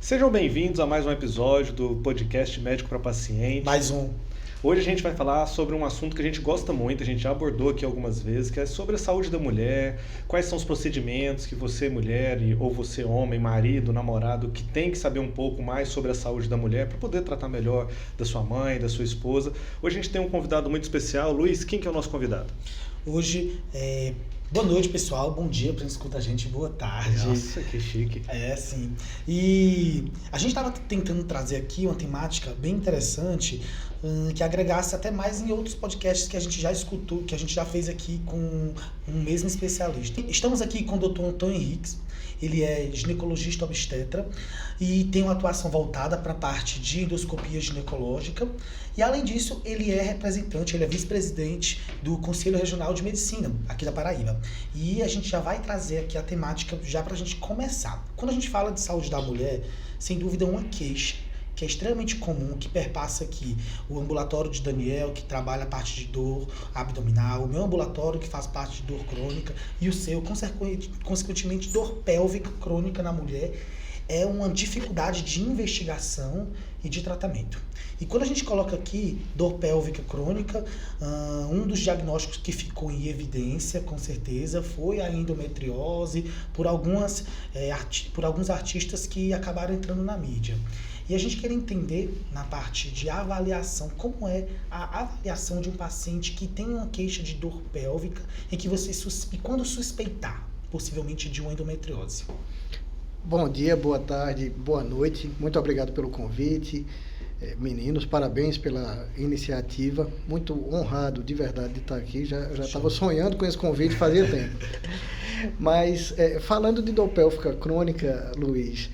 Sejam bem-vindos a mais um episódio do podcast Médico para Paciente. Mais um. Hoje a gente vai falar sobre um assunto que a gente gosta muito, a gente já abordou aqui algumas vezes, que é sobre a saúde da mulher, quais são os procedimentos que você, mulher, ou você, homem, marido, namorado, que tem que saber um pouco mais sobre a saúde da mulher para poder tratar melhor da sua mãe, da sua esposa. Hoje a gente tem um convidado muito especial. Luiz, quem que é o nosso convidado? Hoje, boa noite, pessoal. Bom dia para quem escuta a gente. Boa tarde. Nossa, que chique. Sim. E a gente estava tentando trazer aqui uma temática bem interessante, que agregasse até mais em outros podcasts que a gente já escutou, que a gente já fez aqui com um mesmo especialista. Estamos aqui com o Dr. Antônio Henriques. Ele é ginecologista obstetra e tem uma atuação voltada para a parte de endoscopia ginecológica. E, além disso, ele é representante, ele é vice-presidente do Conselho Regional de Medicina, aqui da Paraíba. E a gente já vai trazer aqui a temática já para a gente começar. Quando a gente fala de saúde da mulher, sem dúvida é uma queixa que é extremamente comum, que perpassa aqui o ambulatório de Daniel, que trabalha a parte de dor abdominal, o meu ambulatório, que faz parte de dor crônica, e o seu, consequentemente, dor pélvica crônica na mulher, é uma dificuldade de investigação e de tratamento. E quando a gente coloca aqui dor pélvica crônica, um dos diagnósticos que ficou em evidência, com certeza, foi a endometriose, por alguns artistas que acabaram entrando na mídia. E a gente quer entender, na parte de avaliação, como é a avaliação de um paciente que tem uma queixa de dor pélvica e que e quando suspeitar, possivelmente, de uma endometriose. Bom dia, boa tarde, boa noite. Muito obrigado pelo convite. Meninos, parabéns pela iniciativa. Muito honrado, de verdade, de estar aqui. Já estava sonhando com esse convite fazia tempo. Mas, falando de dor pélvica crônica, Luiz,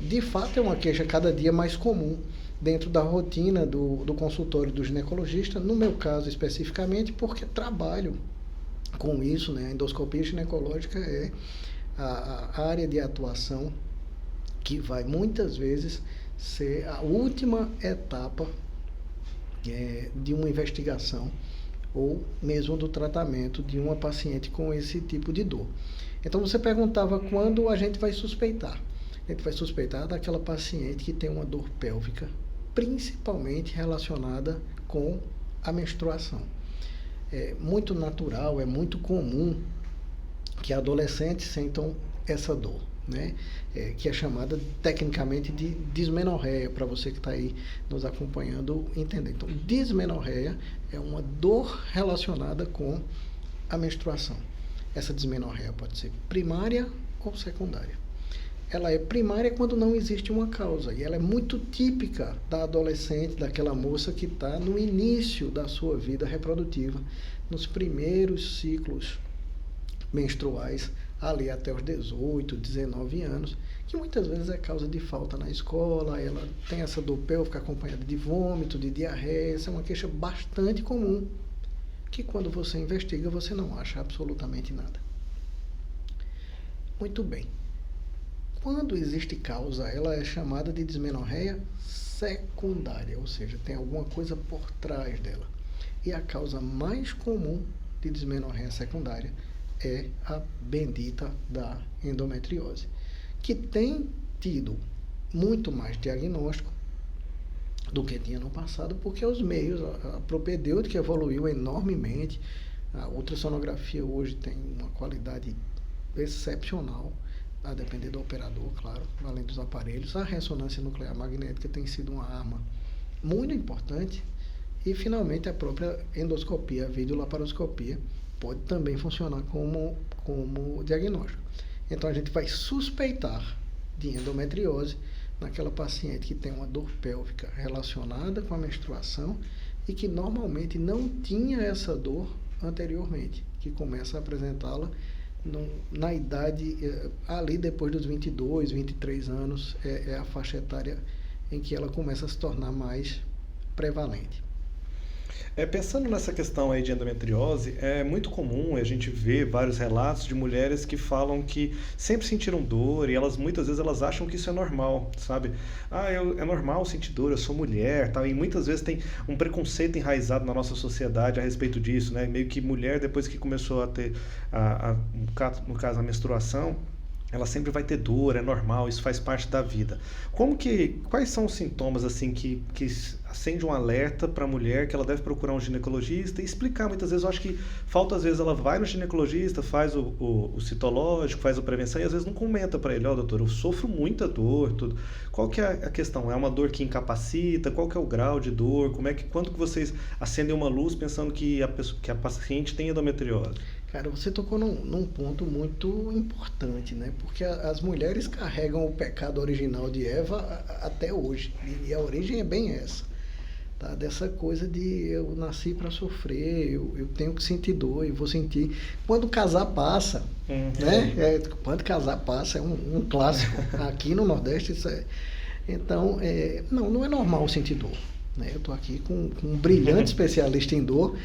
de fato é uma queixa cada dia mais comum dentro da rotina do consultório do ginecologista, no meu caso especificamente, porque trabalho com isso, né? A endoscopia ginecológica é a área de atuação que vai muitas vezes ser a última etapa de uma investigação ou mesmo do tratamento de uma paciente com esse tipo de dor. Então você perguntava quando a gente vai suspeitar. A gente vai suspeitar daquela paciente que tem uma dor pélvica, principalmente relacionada com a menstruação. É muito natural, é muito comum que adolescentes sentam essa dor, né? Que é chamada tecnicamente de dismenorreia, para você que está aí nos acompanhando entender. Então, dismenorreia é uma dor relacionada com a menstruação. Essa dismenorreia pode ser primária ou secundária. Ela é primária quando não existe uma causa, e ela é muito típica da adolescente, daquela moça que está no início da sua vida reprodutiva, nos primeiros ciclos menstruais, ali até os 18, 19 anos, que muitas vezes é causa de falta na escola, ela tem essa dor pélvica acompanhada de vômito, de diarreia. Essa é uma queixa bastante comum, que quando você investiga, você não acha absolutamente nada. Muito bem. Quando existe causa, ela é chamada de dismenorreia secundária, ou seja, tem alguma coisa por trás dela. E a causa mais comum de dismenorreia secundária é a bendita da endometriose, que tem tido muito mais diagnóstico do que tinha no passado, porque os meios, a propedêutica evoluiu enormemente, a ultrassonografia hoje tem uma qualidade excepcional, a depender do operador, claro, além dos aparelhos. A ressonância nuclear magnética tem sido uma arma muito importante, e finalmente a própria endoscopia, a videolaparoscopia, pode também funcionar como diagnóstico. Então a gente vai suspeitar de endometriose naquela paciente que tem uma dor pélvica relacionada com a menstruação e que normalmente não tinha essa dor anteriormente, que começa a apresentá-la na idade, ali depois dos 22, 23 anos, é a faixa etária em que ela começa a se tornar mais prevalente. Pensando nessa questão aí de endometriose, é muito comum a gente ver vários relatos de mulheres que falam que sempre sentiram dor, e elas muitas vezes elas acham que isso é normal, sabe? É normal sentir dor, eu sou mulher, tal. E muitas vezes tem um preconceito enraizado na nossa sociedade a respeito disso, né? Meio que mulher, depois que começou a ter, no caso, a menstruação, ela sempre vai ter dor, é normal, isso faz parte da vida. Quais são os sintomas assim que acende um alerta para a mulher que ela deve procurar um ginecologista e explicar? Muitas vezes eu acho que falta, às vezes ela vai no ginecologista, faz o citológico, faz a prevenção e às vezes não comenta para ele, doutor, eu sofro muita dor, tudo. Qual que é a questão? É uma dor que incapacita? Qual que é o grau de dor? Quanto que vocês acendem uma luz pensando que a paciente tem endometriose? Cara, você tocou num ponto muito importante, né? Porque as mulheres carregam o pecado original de Eva até hoje. E a origem é bem essa. Tá? Dessa coisa de eu nasci para sofrer, eu tenho que sentir dor e vou sentir. Quando casar passa, né? Quando casar passa, é um clássico. Aqui no Nordeste isso é... Então, não é normal sentir dor. Eu estou aqui com um brilhante especialista em dor.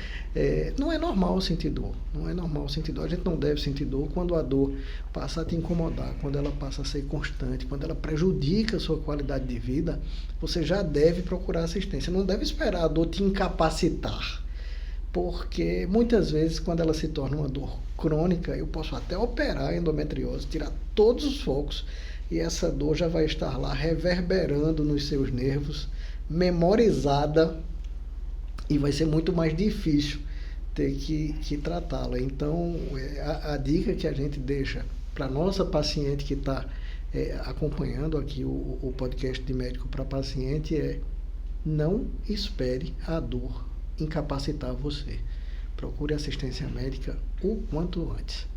Não é normal sentir dor. Não é normal sentir dor. A gente não deve sentir dor quando a dor passa a te incomodar, quando ela passa a ser constante, quando ela prejudica a sua qualidade de vida. Você já deve procurar assistência. Não deve esperar a dor te incapacitar. Porque muitas vezes, quando ela se torna uma dor crônica, eu posso até operar a endometriose, tirar todos os focos, e essa dor já vai estar lá reverberando nos seus nervos, memorizada, e vai ser muito mais difícil ter que tratá-la. Então, a dica que a gente deixa para nossa paciente que está acompanhando aqui o podcast de médico para paciente é: não espere a dor incapacitar você. Procure assistência médica o quanto antes.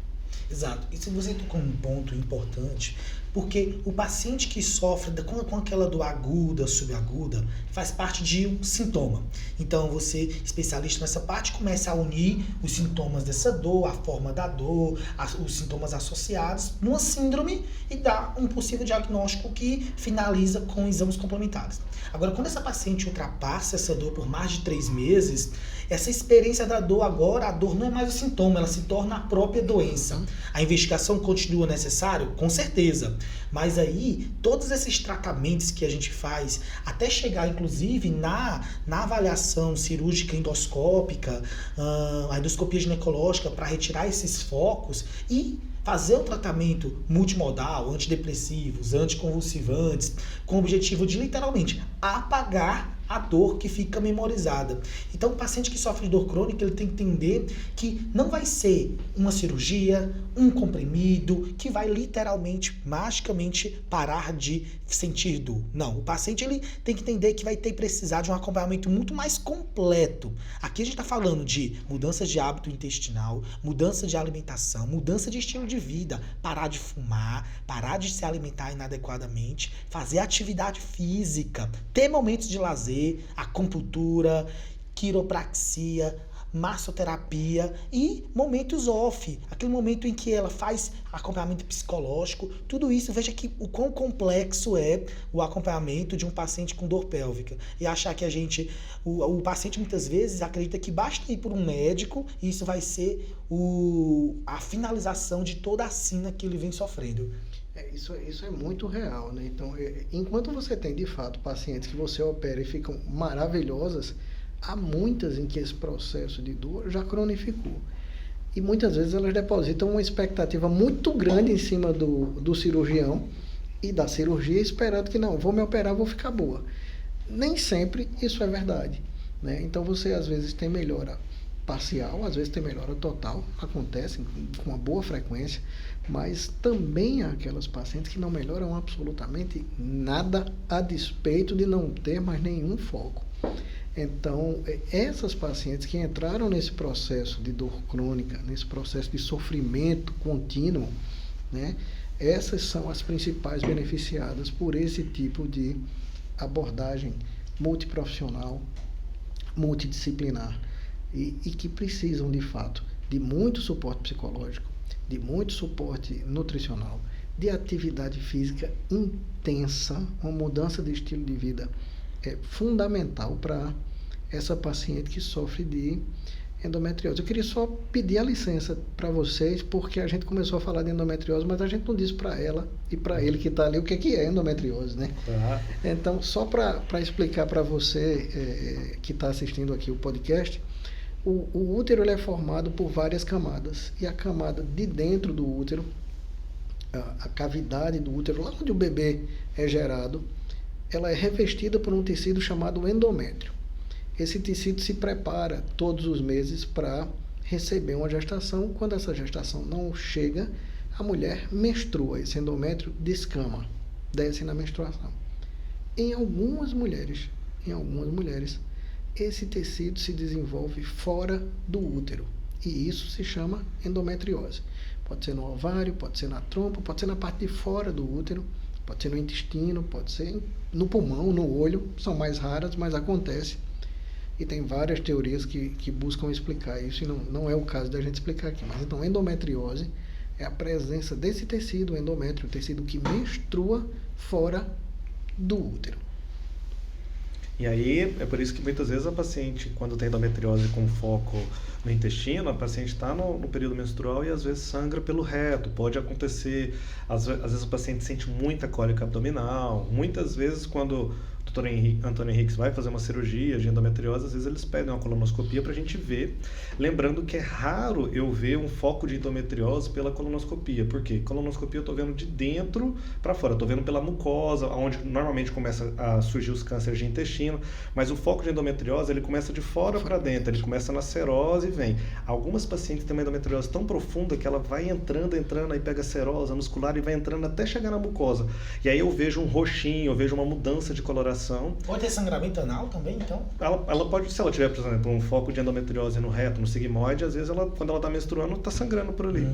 Exato. E se você tocou um ponto importante, porque o paciente que sofre com aquela dor aguda, subaguda, faz parte de um sintoma. Então você, especialista nessa parte, começa a unir os sintomas dessa dor, a forma da dor, os sintomas associados numa síndrome e dá um possível diagnóstico que finaliza com exames complementares. Agora, quando essa paciente ultrapassa essa dor por mais de 3 meses, essa experiência da dor agora, a dor não é mais o sintoma, ela se torna a própria doença. A investigação continua necessária? Com certeza. Mas aí, todos esses tratamentos que a gente faz, até chegar inclusive na avaliação cirúrgica endoscópica, a endoscopia ginecológica para retirar esses focos e fazer o tratamento multimodal, antidepressivos, anticonvulsivantes, com o objetivo de literalmente apagar a dor que fica memorizada. Então, o paciente que sofre de dor crônica, ele tem que entender que não vai ser uma cirurgia, um comprimido, que vai literalmente, magicamente, parar de sentir dor. Não, o paciente ele tem que entender que vai ter que precisar de um acompanhamento muito mais completo. Aqui a gente está falando de mudanças de hábito intestinal, mudança de alimentação, mudança de estilo de vida, parar de fumar, parar de se alimentar inadequadamente, fazer atividade física, ter momentos de lazer, acupuntura, quiropraxia, massoterapia e momentos off, aquele momento em que ela faz acompanhamento psicológico. Tudo isso, veja que o quão complexo é o acompanhamento de um paciente com dor pélvica. E achar que o paciente muitas vezes acredita que basta ir por um médico e isso vai ser a finalização de toda a sina que ele vem sofrendo. Isso é muito real, né? Então, enquanto você tem, de fato, pacientes que você opera e ficam maravilhosas, há muitas em que esse processo de dor já cronificou. E muitas vezes elas depositam uma expectativa muito grande em cima do cirurgião e da cirurgia, esperando que não, vou me operar, vou ficar boa. Nem sempre isso é verdade, né? Então, você às vezes tem melhora parcial, às vezes tem melhora total, acontece com uma boa frequência, mas também há aquelas pacientes que não melhoram absolutamente nada a despeito de não ter mais nenhum foco. Então, essas pacientes que entraram nesse processo de dor crônica, nesse processo de sofrimento contínuo, né, essas são as principais beneficiadas por esse tipo de abordagem multiprofissional, multidisciplinar, e que precisam, de fato, de muito suporte psicológico, de muito suporte nutricional, de atividade física intensa. Uma mudança de estilo de vida é fundamental para essa paciente que sofre de endometriose. Eu queria só pedir a licença para vocês, porque a gente começou a falar de endometriose, mas a gente não disse para ela e para ele que está ali o que é endometriose, né? Então, só para explicar para você que está assistindo aqui o podcast, o útero ele é formado por várias camadas, e a camada de dentro do útero a cavidade do útero, lá onde o bebê é gerado, ela é revestida por um tecido chamado endométrio. Esse tecido se prepara todos os meses para receber uma gestação. Quando essa gestação não chega, a mulher menstrua, esse endométrio descama, desce na menstruação. Em algumas mulheres, esse tecido se desenvolve fora do útero, e isso se chama endometriose. Pode ser no ovário, pode ser na trompa, pode ser na parte de fora do útero, pode ser no intestino, pode ser no pulmão, no olho. São mais raras, mas acontece. E tem várias teorias que buscam explicar isso, e não é o caso da gente explicar aqui. Mas então, endometriose é a presença desse tecido, o endométrio, o tecido que menstrua fora do útero. E aí, é por isso que muitas vezes a paciente, quando tem endometriose com foco no intestino, a paciente está no período menstrual e às vezes sangra pelo reto. Pode acontecer, às vezes o paciente sente muita cólica abdominal. Muitas vezes, quando o Dr. Antônio Henriques vai fazer uma cirurgia de endometriose, às vezes eles pedem uma colonoscopia para a gente ver. Lembrando que é raro eu ver um foco de endometriose pela colonoscopia. Por quê? Colonoscopia eu estou vendo de dentro para fora. Estou vendo pela mucosa, onde normalmente começa a surgir os cânceres de intestino. Mas o foco de endometriose, ele começa de fora para dentro. Ele começa na serose e vem. Algumas pacientes têm uma endometriose tão profunda que ela vai entrando, aí pega a serose, a muscular e vai entrando até chegar na mucosa. E aí eu vejo um roxinho, eu vejo uma mudança de coloração. Pode ter sangramento anal também, então? Ela pode, se ela tiver, por exemplo, um foco de endometriose no reto, no sigmoide, às vezes quando ela está menstruando, está sangrando por ali.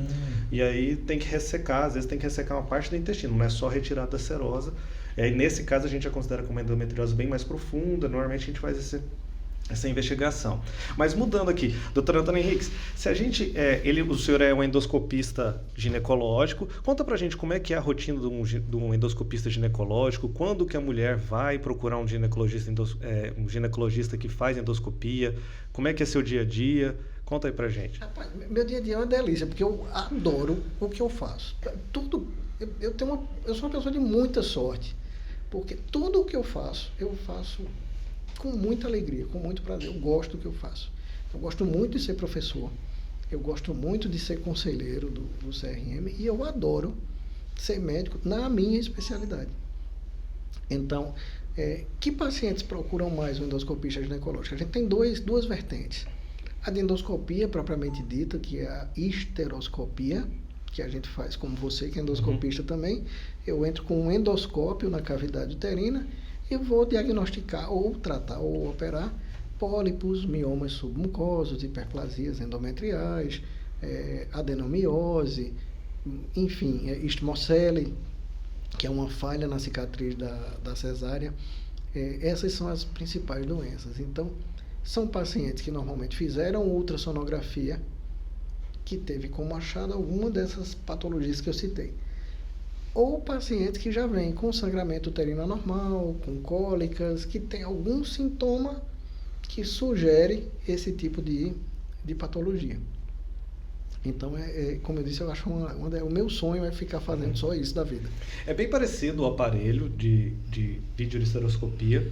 E aí tem que ressecar, às vezes tem que ressecar uma parte do intestino, não é só retirar da serosa. E aí nesse caso a gente já considera como uma endometriose bem mais profunda, normalmente a gente faz essa investigação. Mas mudando aqui, Dr. Antônio Henriques, se a gente, o senhor é um endoscopista ginecológico, conta pra gente como é que é a rotina de um endoscopista ginecológico, quando que a mulher vai procurar um ginecologista que faz endoscopia, como é que é seu dia a dia, conta aí pra gente. Rapaz, meu dia a dia é uma delícia, porque eu adoro o que eu faço. Eu sou uma pessoa de muita sorte, porque tudo o que eu faço com muita alegria, com muito prazer. Eu gosto do que eu faço. Eu gosto muito de ser professor, eu gosto muito de ser conselheiro do CRM e eu adoro ser médico na minha especialidade. Então, que pacientes procuram mais um endoscopista ginecológico? A gente tem duas vertentes. A de endoscopia propriamente dita, que é a histeroscopia, que a gente faz como você, que é endoscopista também. Eu entro com um endoscópio na cavidade uterina e vou diagnosticar ou tratar ou operar pólipos, miomas submucosos, hiperplasias endometriais, adenomiose, enfim, isthmocele, que é uma falha na cicatriz da cesárea. Essas são as principais doenças. Então, são pacientes que normalmente fizeram ultrassonografia, que teve como achado alguma dessas patologias que eu citei. Ou pacientes que já vêm com sangramento uterino anormal, com cólicas, que tem algum sintoma que sugere esse tipo de patologia. Então, como eu disse, eu acho o meu sonho é ficar fazendo só isso da vida. É bem parecido o aparelho de videohisteroscopia.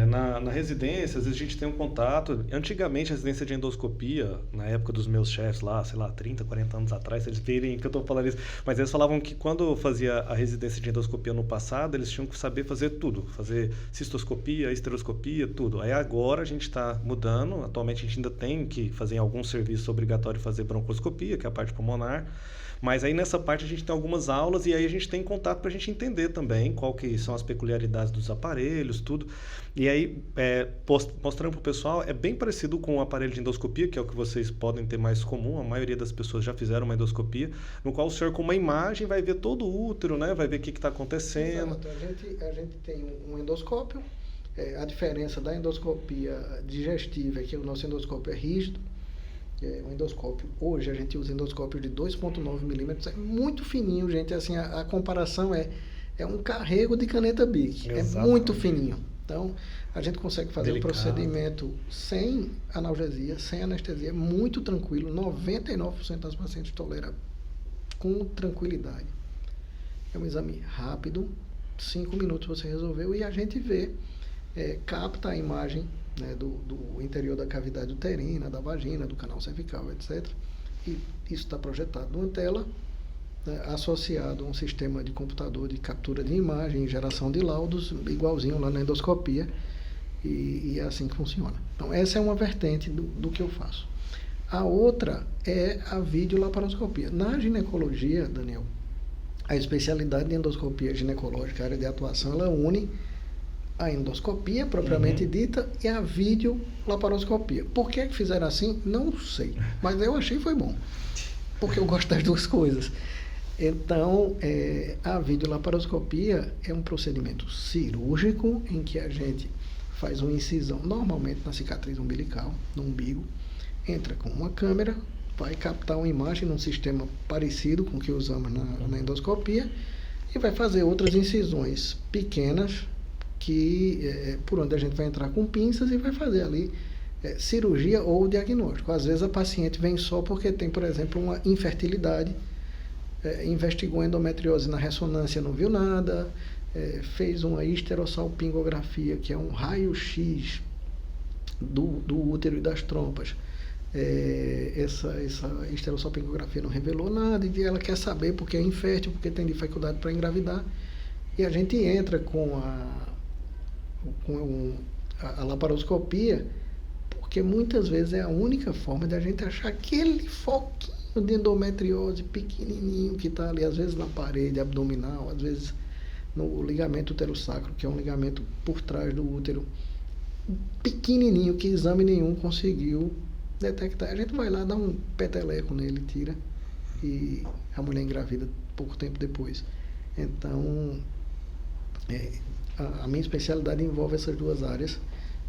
Na residência, às vezes a gente tem um contato. Antigamente, a residência de endoscopia, na época dos meus chefes lá, sei lá, 30, 40 anos atrás, se eles verem que eu estou falando isso, mas eles falavam que quando fazia a residência de endoscopia no passado, eles tinham que saber fazer tudo, fazer cistoscopia, histeroscopia, tudo. Aí agora a gente está mudando, atualmente a gente ainda tem que fazer em alguns serviços obrigatório fazer broncoscopia, que é a parte pulmonar, mas aí nessa parte a gente tem algumas aulas e aí a gente tem contato para a gente entender também qual que são as peculiaridades dos aparelhos, tudo. E aí, mostrando para o pessoal, é bem parecido com o aparelho de endoscopia, que é o que vocês podem ter mais comum, a maioria das pessoas já fizeram uma endoscopia, no qual o senhor com uma imagem vai ver todo o útero, né? Vai ver o que está acontecendo. Exato. A gente tem um endoscópio, a diferença da endoscopia digestiva é que o nosso endoscópio é rígido. O endoscópio, hoje a gente usa endoscópio de 2,9 milímetros, é muito fininho, gente, assim, a comparação é um carrego de caneta Bic, é muito fininho. Então, a gente consegue fazer o procedimento sem analgesia, sem anestesia, muito tranquilo, 99% das pacientes toleram com tranquilidade. É um exame rápido, 5 minutos você resolveu e a gente vê, capta a imagem, né, do interior da cavidade uterina, da vagina, do canal cervical, etc. E isso está projetado numa tela né, associado a um sistema de computador de captura de imagem e geração de laudos, igualzinho lá na endoscopia, e é assim que funciona. Então, essa é uma vertente do que eu faço. A outra é a videolaparoscopia. Na ginecologia, Daniel, a especialidade de endoscopia ginecológica, a área de atuação, ela une a endoscopia propriamente dita e a videolaparoscopia. Por que fizeram assim? Não sei, mas eu achei foi bom, porque eu gosto das duas coisas. Então, a videolaparoscopia é um procedimento cirúrgico em que a gente faz uma incisão, normalmente na cicatriz umbilical, no umbigo, entra com uma câmera, vai captar uma imagem num sistema parecido com o que usamos na endoscopia e vai fazer outras incisões pequenas por onde a gente vai entrar com pinças e vai fazer ali cirurgia ou diagnóstico. Às vezes a paciente vem só porque tem, por exemplo, uma infertilidade, investigou endometriose na ressonância, não viu nada, fez uma histerossalpingografia, que é um raio-x do útero e das trompas. Essa histerossalpingografia não revelou nada e ela quer saber porque é infértil, porque tem dificuldade para engravidar. E a gente entra com a laparoscopia, porque muitas vezes é a única forma de a gente achar aquele foquinho de endometriose pequenininho que está ali, às vezes na parede abdominal, às vezes no ligamento uterosacro, que é um ligamento por trás do útero, pequenininho, que exame nenhum conseguiu detectar. A gente vai lá, dá um peteleco nele, tira, e a mulher engravida pouco tempo depois. Então, a minha especialidade envolve essas duas áreas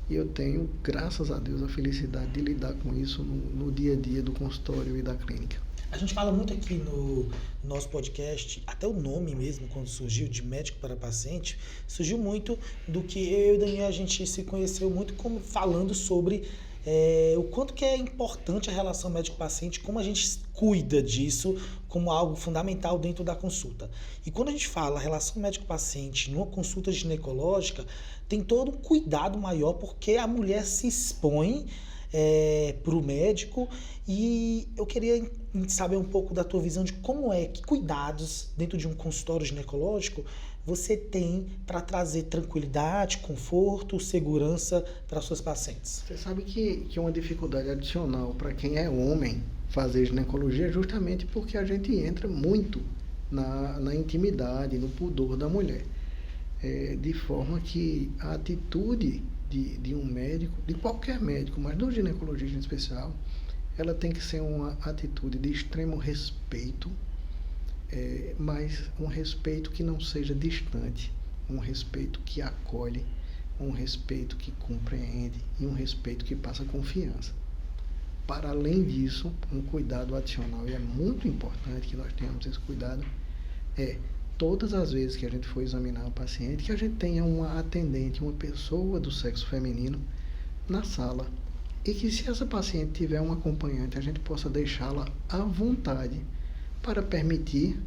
e eu tenho, graças a Deus, a felicidade de lidar com isso no dia a dia do consultório e da clínica. A gente fala muito aqui no nosso podcast, até o nome mesmo, quando surgiu, de médico para paciente, surgiu muito do que eu e o Daniel, a gente se conheceu muito como falando sobre o quanto que é importante a relação médico-paciente, como a gente cuida disso como algo fundamental dentro da consulta. E quando a gente fala relação médico-paciente numa consulta ginecológica, tem todo um cuidado maior, porque a mulher se expõe para o médico, e eu queria saber um pouco da tua visão de que cuidados dentro de um consultório ginecológico você tem para trazer tranquilidade, conforto, segurança para suas pacientes. Você sabe que uma dificuldade adicional para quem é homem fazer ginecologia é justamente porque a gente entra muito na intimidade, no pudor da mulher. De forma que a atitude de um médico, de qualquer médico, mas do ginecologista em especial, ela tem que ser uma atitude de extremo respeito, mas um respeito que não seja distante, um respeito que acolhe, um respeito que compreende e um respeito que passa confiança. Para além disso, um cuidado adicional, e é muito importante que nós tenhamos esse cuidado, todas as vezes que a gente for examinar o paciente, que a gente tenha uma atendente, uma pessoa do sexo feminino na sala, e que se essa paciente tiver um acompanhante, a gente possa deixá-la à vontade para permitir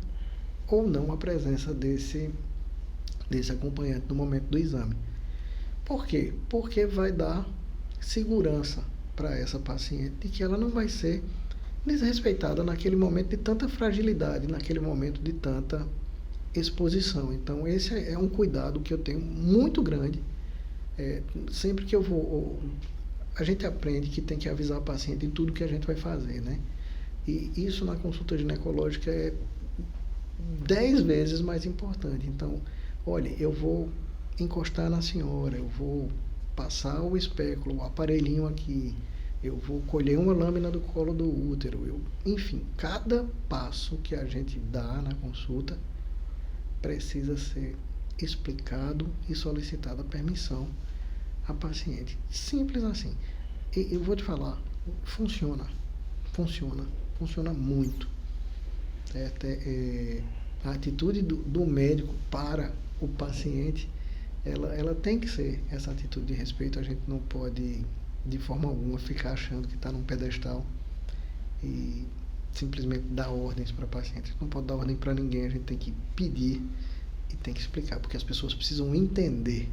ou não a presença desse acompanhante no momento do exame. Por quê? Porque vai dar segurança para essa paciente de que ela não vai ser desrespeitada naquele momento de tanta fragilidade, naquele momento de tanta exposição. Então, esse é um cuidado que eu tenho muito grande. Sempre que eu vou... A gente aprende que tem que avisar a paciente em tudo que a gente vai fazer, né? E isso na consulta ginecológica é 10 vezes mais importante. Então, olha, eu vou encostar na senhora, eu vou passar o espéculo, o aparelhinho aqui, eu vou colher uma lâmina do colo do útero, enfim, cada passo que a gente dá na consulta precisa ser explicado e solicitada permissão à paciente. Simples assim. E eu vou te falar, funciona muito. A atitude do médico para o paciente, ela tem que ser essa atitude de respeito. A gente não pode, de forma alguma, ficar achando que está num pedestal e simplesmente dar ordens para paciente. A gente não pode dar ordem para ninguém, a gente tem que pedir e tem que explicar, porque as pessoas precisam entender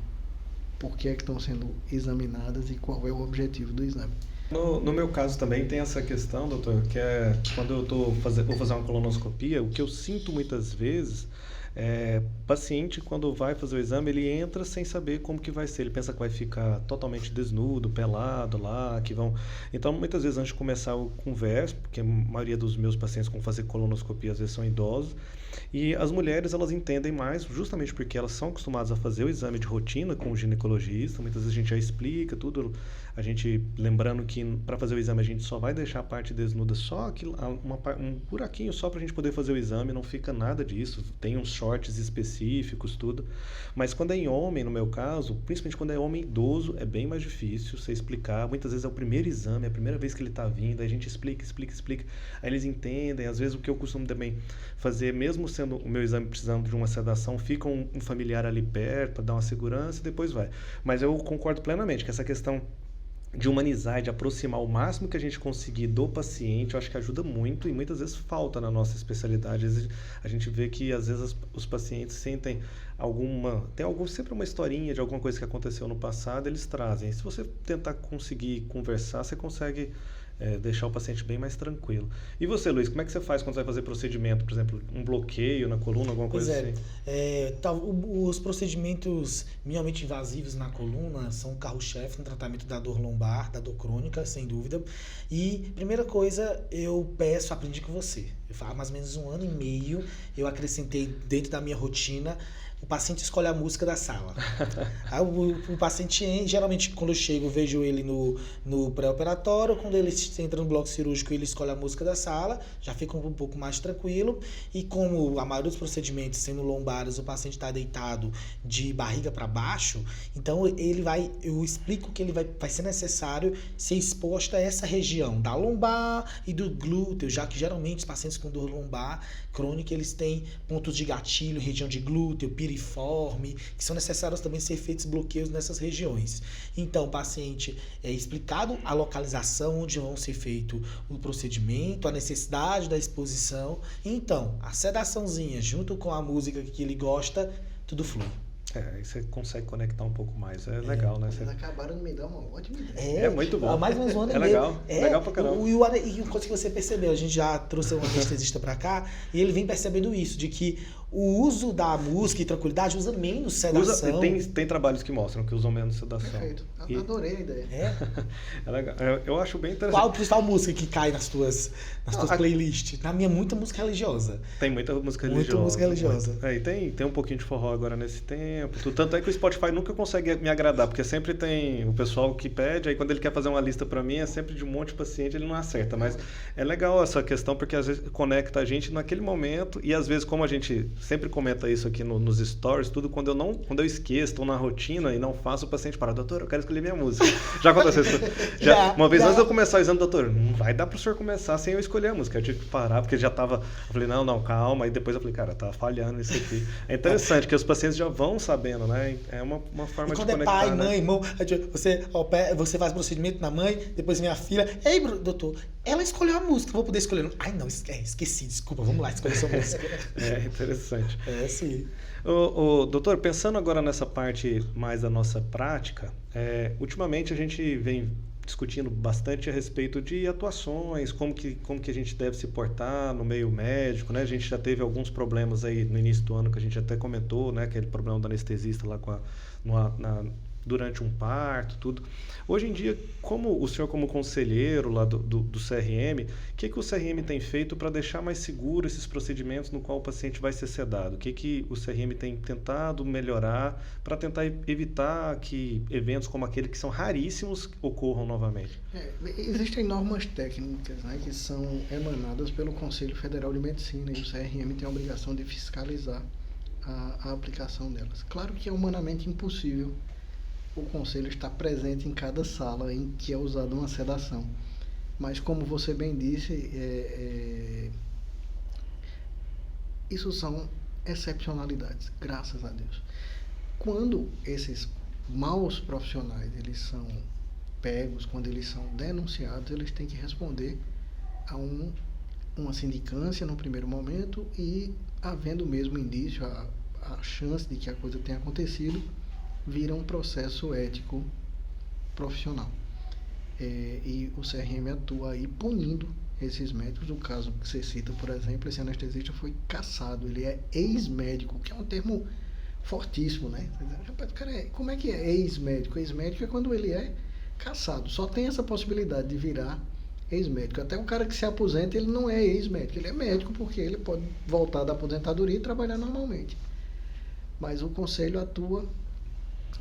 por que é que estão sendo examinadas e qual é o objetivo do exame. No meu caso também tem essa questão, doutor, que é quando eu vou fazer uma colonoscopia, o que eu sinto muitas vezes é paciente quando vai fazer o exame, ele entra sem saber como que vai ser, ele pensa que vai ficar totalmente desnudo, pelado lá, que vão... Então, muitas vezes antes de começar eu converso, porque a maioria dos meus pacientes que vão fazer colonoscopia às vezes são idosos, e as mulheres elas entendem mais, justamente porque elas são acostumadas a fazer o exame de rotina com o ginecologista, muitas vezes a gente já explica tudo, a gente, lembrando que para fazer o exame a gente só vai deixar a parte desnuda só um buraquinho só para a gente poder fazer o exame, não fica nada disso, tem uns shorts específicos, tudo. Mas quando é em homem, no meu caso, principalmente quando é homem idoso, é bem mais difícil você explicar. Muitas vezes é o primeiro exame, é a primeira vez que ele está vindo, aí a gente explica, aí eles entendem. Às vezes o que eu costumo também fazer, mesmo sendo o meu exame precisando de uma sedação, fica um familiar ali perto para dar uma segurança e depois vai. Mas eu concordo plenamente que essa questão de humanizar e de aproximar o máximo que a gente conseguir do paciente, eu acho que ajuda muito e muitas vezes falta na nossa especialidade. Às vezes a gente vê que às vezes os pacientes sentem sempre uma historinha de alguma coisa que aconteceu no passado, eles trazem. Se você tentar conseguir conversar, você consegue deixar o paciente bem mais tranquilo. E você, Luiz, como é que você faz quando você vai fazer procedimento, por exemplo, um bloqueio na coluna, alguma coisa assim? Os procedimentos minimamente invasivos na coluna são o carro-chefe no tratamento da dor lombar, da dor crônica, sem dúvida. E, primeira coisa, aprendi com você. Há mais ou menos 1 ano e meio, eu acrescentei dentro da minha rotina o paciente escolhe a música da sala. Aí o paciente, geralmente, quando eu chego, eu vejo ele no pré-operatório. Quando ele entra no bloco cirúrgico, ele escolhe a música da sala, já fica um pouco mais tranquilo. E como a maioria dos procedimentos, sendo lombares, o paciente está deitado de barriga para baixo, então eu explico que ele vai ser necessário ser exposto a essa região da lombar e do glúteo, já que geralmente os pacientes com dor lombar crônica, eles têm pontos de gatilho, região de glúteo, piriforme, que são necessários também ser feitos bloqueios nessas regiões. Então, o paciente é explicado a localização onde vão ser feito o procedimento, a necessidade da exposição. Então, a sedaçãozinha junto com a música que ele gosta, tudo flui. Aí você consegue conectar um pouco mais. É legal, né? Eles acabaram de me dar uma ótima ideia. É muito bom. Há mais ou menos 1 ano e meio. Legal. Legal pra caramba. E uma coisa que você percebeu, a gente já trouxe um anestesista pra cá, e ele vem percebendo isso, de que o uso da música e tranquilidade usa menos sedação. Tem trabalhos que mostram que usam menos sedação. Perfeito. Adorei a ideia. É legal. Eu acho bem interessante. Qual a principal música que cai nas tuas playlists? Na minha, muita música religiosa. Tem muita música religiosa. Muita música religiosa. E tem um pouquinho de forró agora nesse tempo. Tanto é que o Spotify nunca consegue me agradar, porque sempre tem o pessoal que pede, aí quando ele quer fazer uma lista pra mim, é sempre de um monte de paciente, ele não acerta. Mas é legal essa questão, porque às vezes conecta a gente naquele momento, e às vezes, como a gente sempre comenta isso aqui nos stories, tudo, quando eu esqueço, estou na rotina e não faço, o paciente para, doutor, eu quero escolher minha música. Já aconteceu isso. Uma vez antes de eu começar o exame, doutor, não vai dar pro senhor começar sem eu escolher a música. Eu tive que parar, porque já tava, eu falei, não, calma, aí depois eu falei, cara, tá falhando isso aqui. É interessante, que os pacientes já vão sabendo, né? É uma forma de conectar. Quando é pai, né? mãe, irmão, você faz procedimento na mãe, depois minha filha, ei, doutor, ela escolheu a música, vou poder escolher. Ai, não, esqueci, desculpa, vamos lá, escolher sua música. É interessante. Sim. Doutor, pensando agora nessa parte mais da nossa prática, ultimamente a gente vem discutindo bastante a respeito de atuações, como que a gente deve se portar no meio médico, né? A gente já teve alguns problemas aí no início do ano que a gente até comentou, né? Aquele problema do anestesista lá durante um parto, tudo. Hoje em dia, como o senhor como conselheiro lá do CRM, o que o CRM tem feito para deixar mais seguro esses procedimentos no qual o paciente vai ser sedado? O que o CRM tem tentado melhorar para tentar evitar que eventos como aquele, que são raríssimos, ocorram novamente? Existem normas técnicas, né, que são emanadas pelo Conselho Federal de Medicina, e o CRM tem a obrigação de fiscalizar a aplicação delas. Claro que é humanamente impossível o conselho está presente em cada sala em que é usada uma sedação. Mas, como você bem disse, isso são excepcionalidades, graças a Deus. Quando esses maus profissionais eles são pegos, quando eles são denunciados, eles têm que responder a uma sindicância no primeiro momento, e, havendo mesmo indício, a chance de que a coisa tenha acontecido, vira um processo ético profissional. E o CRM atua aí punindo esses médicos. O caso que você cita, por exemplo, esse anestesista foi cassado, ele é ex-médico, que é um termo fortíssimo, né? Rapaz, cara, como é que é ex-médico? Ex-médico é quando ele é cassado. Só tem essa possibilidade de virar ex-médico. Até o cara que se aposenta, ele não é ex-médico, ele é médico porque ele pode voltar da aposentadoria e trabalhar normalmente. Mas o conselho atua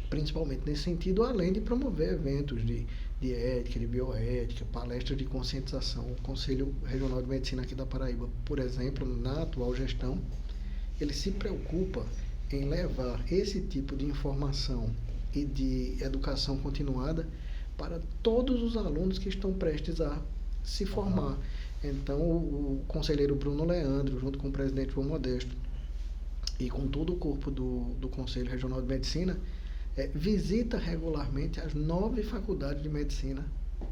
principalmente nesse sentido, além de promover eventos de ética, de bioética, palestras de conscientização. O Conselho Regional de Medicina aqui da Paraíba, por exemplo, na atual gestão, ele se preocupa em levar esse tipo de informação e de educação continuada para todos os alunos que estão prestes a se formar. Então, o conselheiro Bruno Leandro, junto com o presidente João Modesto e com todo o corpo do Conselho Regional de Medicina, visita regularmente as 9 faculdades de medicina,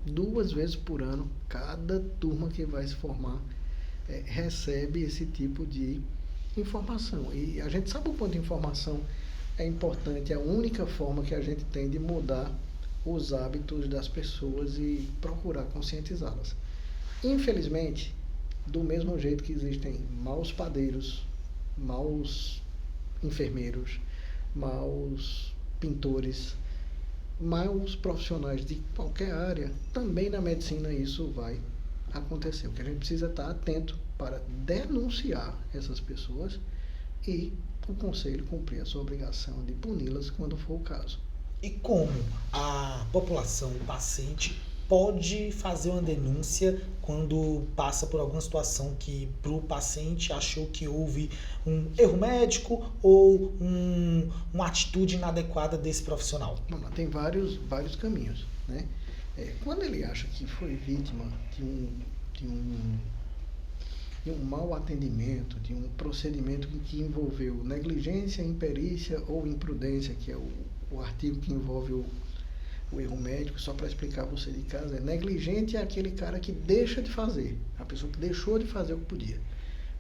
2 vezes por ano. Cada turma que vai se formar recebe esse tipo de informação. E a gente sabe o quanto a informação é importante, é a única forma que a gente tem de mudar os hábitos das pessoas e procurar conscientizá-las. Infelizmente, do mesmo jeito que existem maus padeiros, maus enfermeiros, maus pintores, maus profissionais de qualquer área, também na medicina isso vai acontecer. O que a gente precisa estar atento para denunciar essas pessoas e o conselho cumprir a sua obrigação de puni-las quando for o caso. E como a população, o paciente, pode fazer uma denúncia quando passa por alguma situação que para o paciente achou que houve um erro médico ou uma atitude inadequada desse profissional? Vamos lá, tem vários caminhos, né? Quando ele acha que foi vítima de um mau atendimento, de um procedimento que envolveu negligência, imperícia ou imprudência, que é o artigo que envolve o erro médico, só para explicar a você de casa, negligente é aquele cara que deixa de fazer, a pessoa que deixou de fazer o que podia.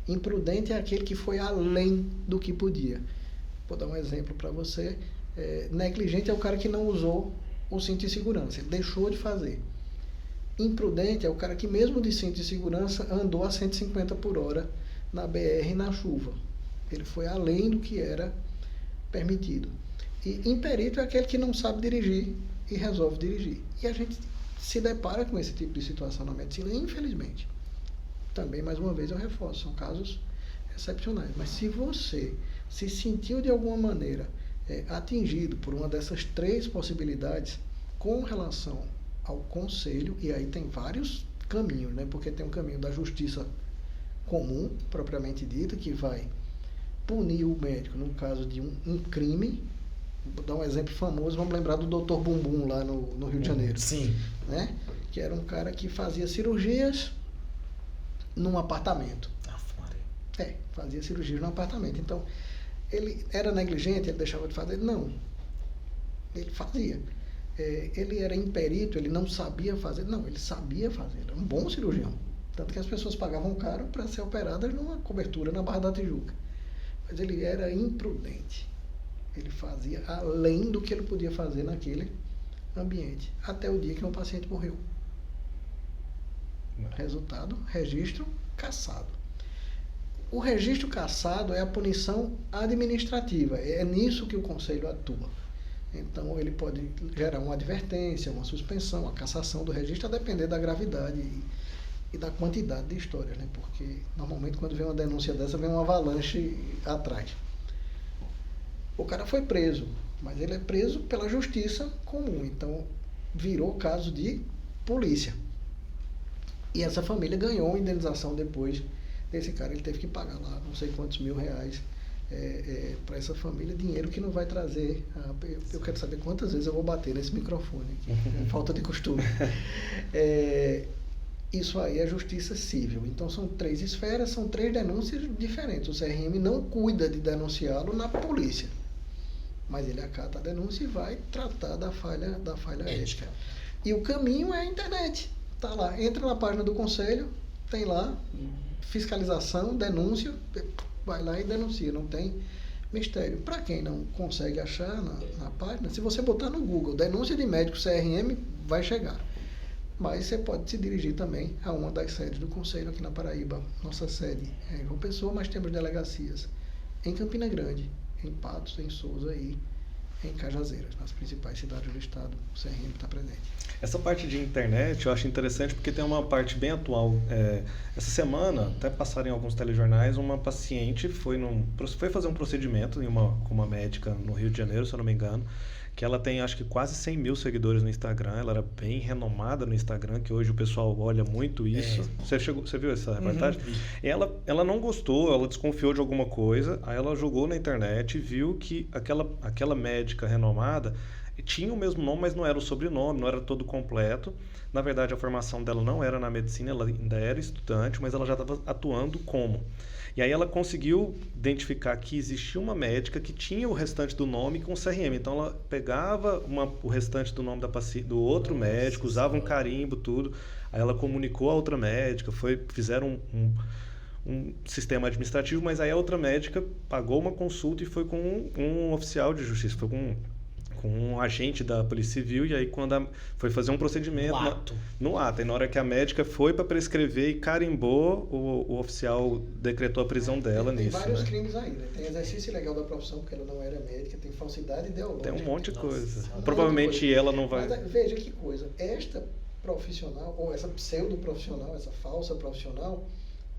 Imprudente é aquele que foi além do que podia. Vou dar um exemplo para você. Negligente é o cara que não usou o cinto de segurança, ele deixou de fazer. Imprudente é o cara que mesmo de cinto de segurança andou a 150 por hora na BR na chuva. Ele foi além do que era permitido. E imperito é aquele que não sabe dirigir e resolve dirigir. E a gente se depara com esse tipo de situação na medicina, infelizmente. Também, mais uma vez, eu reforço, são casos excepcionais. Mas se você se sentiu de alguma maneira atingido por uma dessas 3 possibilidades com relação ao conselho, e aí tem vários caminhos, né? Porque tem um caminho da justiça comum, propriamente dita, que vai punir o médico no caso de um crime. Vou dar um exemplo famoso, vamos lembrar do Dr. Bumbum lá no Rio de Janeiro. Sim. Né? Que era um cara que fazia cirurgias num apartamento. Fazia cirurgias num apartamento. Então, ele era negligente, ele deixava de fazer? Não. Ele fazia. Ele era imperito, ele não sabia fazer? Não, ele sabia fazer. Era um bom cirurgião. Tanto que as pessoas pagavam caro para ser operadas numa cobertura na Barra da Tijuca. Mas ele era imprudente. Ele fazia além do que ele podia fazer naquele ambiente, até o dia que um paciente morreu. Resultado, registro cassado. O registro cassado é a punição administrativa, é nisso que o conselho atua. Então, ele pode gerar uma advertência, uma suspensão, a cassação do registro, a depender da gravidade e da quantidade de histórias, né? Porque, normalmente, quando vem uma denúncia dessa, vem uma avalanche atrás. O cara foi preso, mas ele é preso pela justiça comum, então virou caso de polícia. E essa família ganhou uma indenização depois desse cara, ele teve que pagar lá não sei quantos mil reais para essa família, dinheiro que não vai trazer. Eu quero saber quantas vezes eu vou bater nesse microfone aqui, falta de costume. Isso aí é justiça civil. Então são 3 esferas, são 3 denúncias diferentes. O CRM não cuida de denunciá-lo na polícia, mas ele acata a denúncia e vai tratar da falha ética. E o caminho é a internet. Tá lá, entra na página do conselho, tem lá fiscalização, denúncia, vai lá e denuncia, não tem mistério. Para quem não consegue achar na página, se você botar no Google denúncia de médico CRM, vai chegar. mas você pode se dirigir também a uma das sedes do Conselho aqui na Paraíba. Nossa sede é em João Pessoa, mas temos delegacias em Campina Grande, em Patos, em Souza e em Cajazeiras, nas principais cidades do estado. O CRM está presente. Essa parte de internet eu acho interessante porque tem uma parte bem atual. Essa semana, até passaram em alguns telejornais, uma paciente foi fazer um procedimento com uma médica no Rio de Janeiro, se eu não me engano, que ela tem acho que quase 100 mil seguidores no Instagram. Ela era bem renomada no Instagram, que hoje o pessoal olha muito isso. Você viu essa reportagem? Ela não gostou, ela desconfiou de alguma coisa, aí ela jogou na internet e viu que aquela médica renomada tinha o mesmo nome, mas não era o sobrenome, não era todo completo. Na verdade, a formação dela não era na medicina, ela ainda era estudante, mas ela já estava atuando como. E aí ela conseguiu identificar que existia uma médica que tinha o restante do nome com CRM. Então ela pegava o restante do nome do outro médico, usava um carimbo, tudo. Aí ela comunicou a outra médica, fizeram um sistema administrativo, mas aí a outra médica pagou uma consulta e foi com um oficial de justiça, foi com um agente da Polícia Civil, e aí quando foi fazer um procedimento no ato, e na hora que a médica foi para prescrever e carimbou, o oficial decretou a prisão dela tem nisso. Tem vários né? crimes aí, né? Tem exercício ilegal da profissão, porque ela não era médica, tem falsidade ideológica. Tem um monte de coisa. Nossa, provavelmente coisa. Ela não vai... Mas veja que coisa, esta profissional, ou essa pseudo-profissional, essa falsa profissional,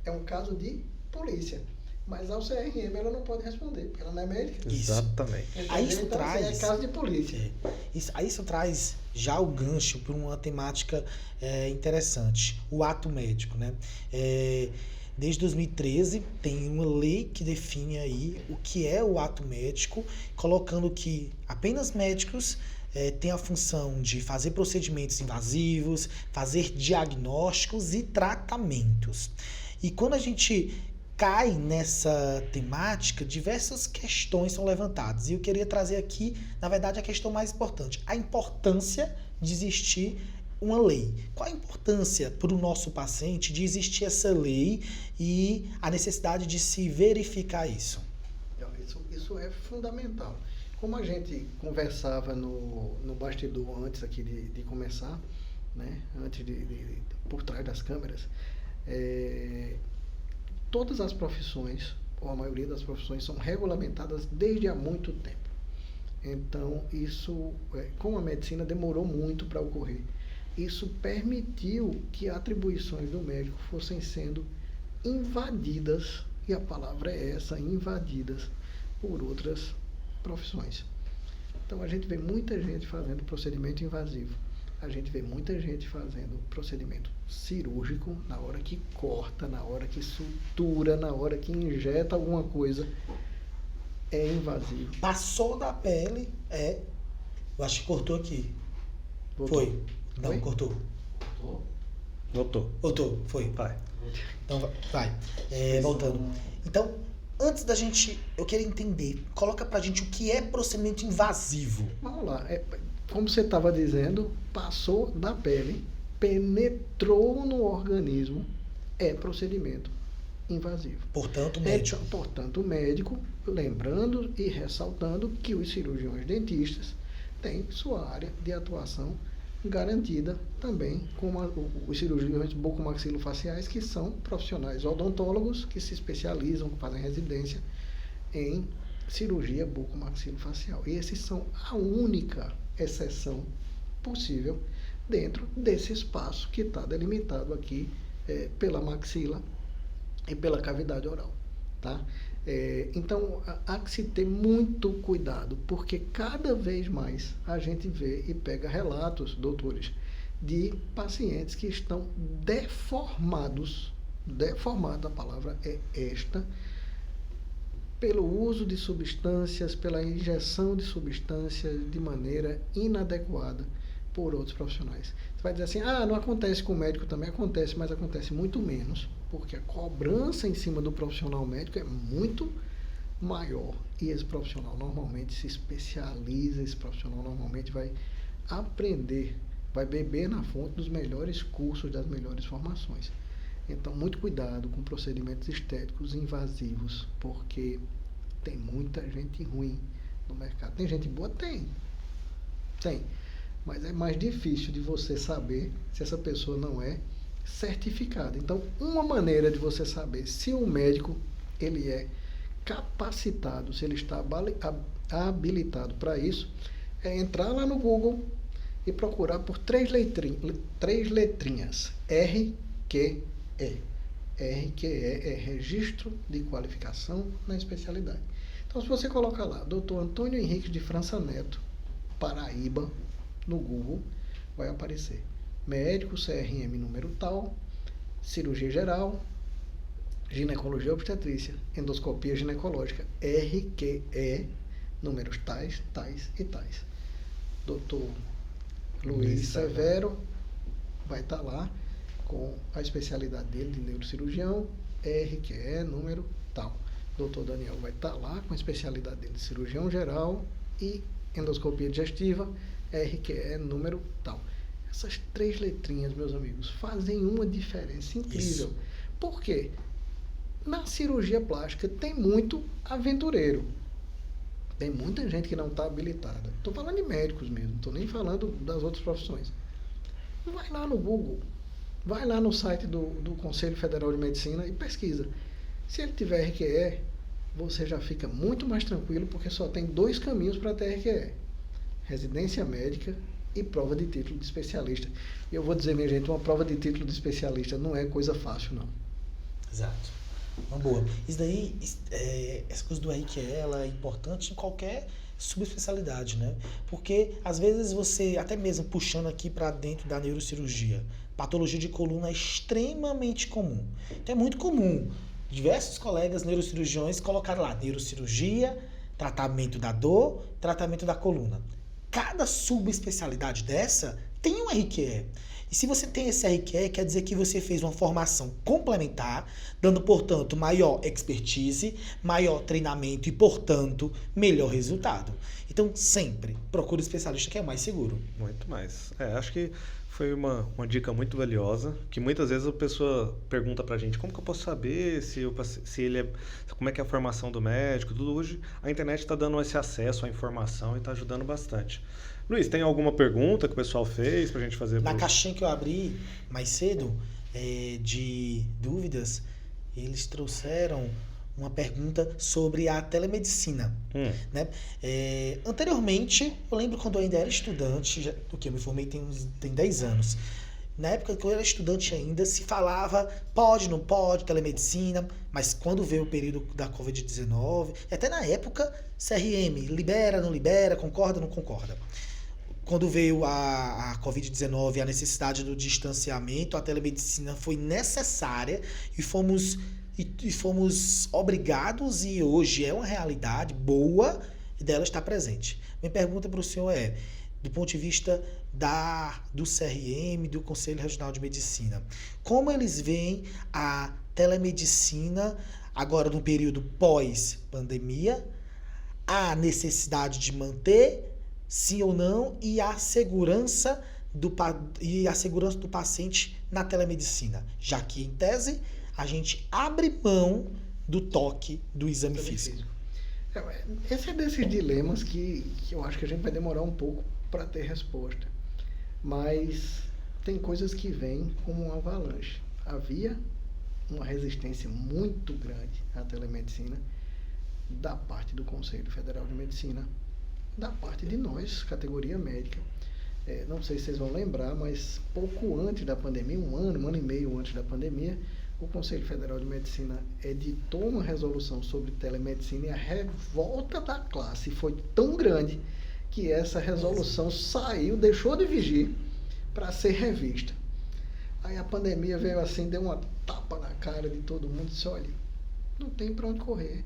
é um caso de polícia. Mas ao CRM ela não pode responder, porque ela não é médica. Exatamente. Aí isso traz... É caso de polícia. Isso traz já o gancho para uma temática interessante, o ato médico, né? Desde 2013 tem uma lei que define aí o que é o ato médico, colocando que apenas médicos têm a função de fazer procedimentos invasivos, fazer diagnósticos e tratamentos. E quando a gente cai nessa temática, diversas questões são levantadas. E eu queria trazer aqui, na verdade, a questão mais importante. A importância de existir uma lei. Qual a importância para o nosso paciente de existir essa lei e a necessidade de se verificar isso? Isso é fundamental. Como a gente conversava no bastidor antes aqui de começar, né? Antes por trás das câmeras, todas as profissões, ou a maioria das profissões, são regulamentadas desde há muito tempo. Então, isso, como a medicina demorou muito para ocorrer, isso permitiu que atribuições do médico fossem sendo invadidas, e a palavra é essa, invadidas por outras profissões. Então, a gente vê muita gente fazendo procedimento invasivo. A gente vê muita gente fazendo procedimento cirúrgico na hora que corta, na hora que sutura, na hora que injeta alguma coisa. É invasivo. Passou da pele, eu acho que cortou aqui. Voltou. Foi. Não, Foi? cortou. Voltou, foi. Vai. Então, vai. Voltando. Então, antes da gente, eu queria entender, coloca pra gente o que é procedimento invasivo. Vamos lá. Como você estava dizendo, passou da pele, penetrou no organismo, é procedimento invasivo. Portanto, médico. Portanto, o médico, lembrando e ressaltando que os cirurgiões dentistas têm sua área de atuação garantida também, como os cirurgiões bucomaxilofaciais, que são profissionais odontólogos que se especializam, que fazem residência em cirurgia bucomaxilofacial. E esses são a única exceção possível dentro desse espaço que está delimitado aqui pela maxila e pela cavidade oral, tá? Então, há que se ter muito cuidado, porque cada vez mais a gente vê e pega relatos, doutores, de pacientes que estão deformados, a palavra é esta, pelo uso de substâncias, pela injeção de substâncias de maneira inadequada por outros profissionais. Você vai dizer assim, não acontece com o médico, também acontece, mas acontece muito menos, porque a cobrança em cima do profissional médico é muito maior. E esse profissional normalmente se especializa, esse profissional normalmente vai aprender, vai beber na fonte dos melhores cursos, das melhores formações. Então, muito cuidado com procedimentos estéticos invasivos, porque tem muita gente ruim no mercado. Tem gente boa? Tem. mas é mais difícil de você saber se essa pessoa não é certificada. Então, uma maneira de você saber se o médico ele é capacitado, se ele está habilitado para isso, é entrar lá no Google e procurar por três letrinhas, RQE. RQE é Registro de Qualificação na Especialidade. Então, se você colocar lá, Dr. Antônio Henrique de França Neto, Paraíba, no Google, vai aparecer médico, CRM número tal, cirurgia geral, ginecologia obstetrícia, endoscopia ginecológica, RQE, números tais, tais e tais. Dr. Luiz Severo vai estar lá com a especialidade dele de neurocirurgião, RQE, número tal. Dr. Daniel vai estar lá com a especialidade dele de cirurgião geral e endoscopia digestiva, RQE, número tal. Essas três letrinhas, meus amigos, fazem uma diferença incrível. Isso. Por quê? Na cirurgia plástica tem muito aventureiro. Tem muita gente que não está habilitada. Estou falando de médicos mesmo, não estou nem falando das outras profissões. Vai lá no Google, vai lá no site do Conselho Federal de Medicina e pesquisa. Se ele tiver RQE, você já fica muito mais tranquilo, porque só tem 2 caminhos para ter RQE. Residência médica e prova de título de especialista. E eu vou dizer, minha gente, uma prova de título de especialista não é coisa fácil, não. Exato. Uma boa. Isso daí, essa coisa do RQE, ela é importante em qualquer subespecialidade, né? Porque, às vezes, você, até mesmo puxando aqui para dentro da neurocirurgia, patologia de coluna é extremamente comum. Então, é muito comum diversos colegas neurocirurgiões colocaram lá neurocirurgia, tratamento da dor, tratamento da coluna. Cada subespecialidade dessa tem um RQE. E se você tem esse RQE, quer dizer que você fez uma formação complementar, dando, portanto, maior expertise, maior treinamento e, portanto, melhor resultado. Então, sempre procure um especialista que é mais seguro. Muito mais. Acho que foi uma dica muito valiosa, que muitas vezes a pessoa pergunta pra gente como que eu posso saber se ele é, como é que é a formação do médico, tudo. Hoje a internet está dando esse acesso à informação e está ajudando bastante. Luiz, tem alguma pergunta que o pessoal fez pra gente fazer? Na caixinha que eu abri mais cedo, de dúvidas, eles trouxeram uma pergunta sobre a telemedicina. Né? Anteriormente, eu lembro quando eu ainda era estudante, eu me formei tem 10 anos. Na época que eu era estudante ainda, se falava pode, não pode, telemedicina, mas quando veio o período da Covid-19, até na época, CRM, libera, não libera, concorda, não concorda. Quando veio a Covid-19 e a necessidade do distanciamento, a telemedicina foi necessária e fomos obrigados, e hoje é uma realidade boa dela estar presente. Minha pergunta para o senhor é, do ponto de vista do CRM, do Conselho Regional de Medicina, como eles veem a telemedicina agora no período pós-pandemia, a necessidade de manter, sim ou não, e a segurança do paciente na telemedicina, já que, em tese, a gente abre mão do toque do exame físico. Esse é desses dilemas que eu acho que a gente vai demorar um pouco para ter resposta. Mas tem coisas que vêm como uma avalanche. Havia uma resistência muito grande à telemedicina da parte do Conselho Federal de Medicina, da parte de nós, categoria médica. Não sei se vocês vão lembrar, mas pouco antes da pandemia, um ano e meio antes da pandemia, o Conselho Federal de Medicina editou uma resolução sobre telemedicina e a revolta da classe foi tão grande que essa resolução saiu, deixou de vigir para ser revista. Aí a pandemia veio assim, deu uma tapa na cara de todo mundo e disse, olha, não tem para onde correr,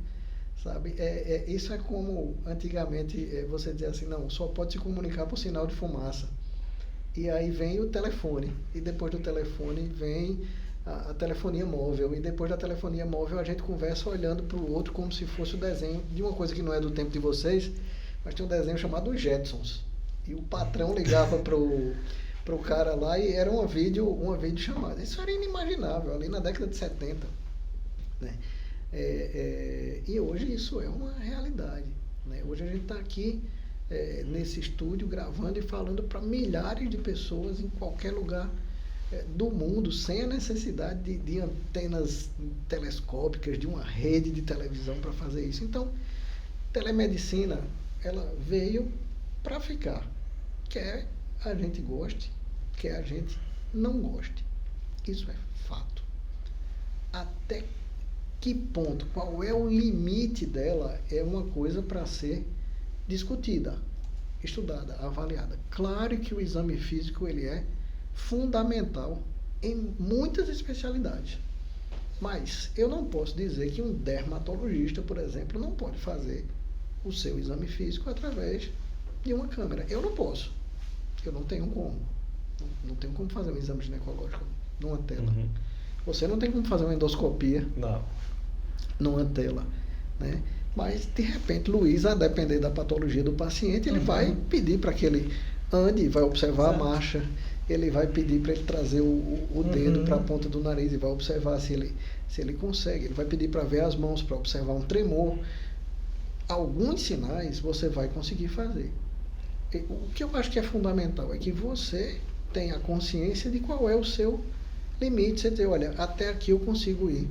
sabe? Isso é como antigamente você dizia assim, não, só pode se comunicar por sinal de fumaça. E aí vem o telefone, e depois do telefone vem a telefonia móvel, e depois da telefonia móvel a gente conversa olhando para o outro como se fosse o desenho de uma coisa que não é do tempo de vocês, mas tem um desenho chamado Os Jetsons, e o patrão ligava pro cara lá e era uma videochamada. Isso era inimaginável ali na década de 70, né? E hoje isso é uma realidade, né? Hoje a gente está aqui nesse estúdio, gravando e falando para milhares de pessoas em qualquer lugar do mundo, sem a necessidade de antenas telescópicas, de uma rede de televisão para fazer isso. Então, telemedicina, ela veio para ficar. Quer a gente goste, quer a gente não goste. Isso é fato. Até que ponto, qual é o limite dela, é uma coisa para ser discutida, estudada, avaliada. Claro que o exame físico ele é fundamental em muitas especialidades, mas eu não posso dizer que um dermatologista, por exemplo, não pode fazer o seu exame físico através de uma câmera. Eu não posso, eu não tenho como. Não tenho como fazer um exame ginecológico numa tela. Uhum. Você não tem como fazer uma endoscopia numa tela, né? Mas, de repente, Luiz, a depender da patologia do paciente, ele vai pedir para que ele ande, vai observar a marcha, ele vai pedir para ele trazer o dedo para a ponta do nariz e vai observar se ele consegue, ele vai pedir para ver as mãos, para observar um tremor. Alguns sinais você vai conseguir fazer. O que eu acho que é fundamental é que você tenha consciência de qual é o seu limite. Você dizer, olha, até aqui eu consigo ir,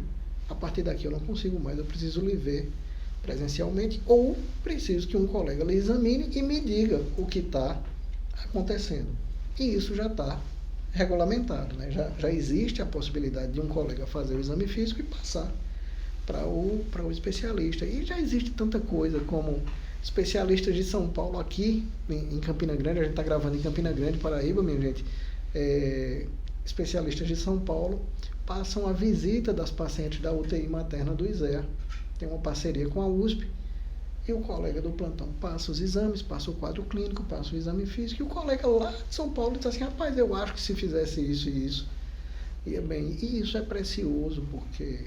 a partir daqui eu não consigo mais, eu preciso lhe ver presencialmente, ou preciso que um colega lhe examine e me diga o que está acontecendo. E isso já está regulamentado, né? Já existe a possibilidade de um colega fazer o exame físico e passar para o especialista. E já existe tanta coisa como especialistas de São Paulo aqui em Campina Grande. A gente está gravando em Campina Grande, Paraíba, minha gente. Especialistas de São Paulo passam a visita das pacientes da UTI materna do ISEA. Tem uma parceria com a USP, e o colega do plantão passa os exames, passa o quadro clínico, passa o exame físico, e o colega lá de São Paulo diz assim, rapaz, eu acho que se fizesse isso e isso, ia bem. E isso é precioso, porque,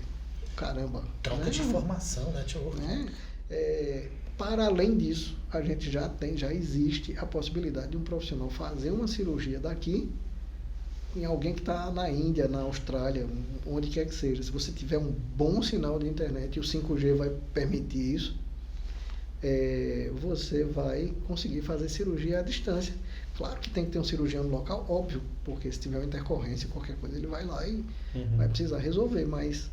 caramba... Troca de informação, né, tio? Para além disso, a gente já existe a possibilidade de um profissional fazer uma cirurgia daqui, em alguém que está na Índia, na Austrália, onde quer que seja. Se você tiver um bom sinal de internet, e o 5G vai permitir isso, você vai conseguir fazer cirurgia à distância. Claro que tem que ter um cirurgião no local, óbvio, porque se tiver uma intercorrência, qualquer coisa, ele vai lá e vai precisar resolver, mas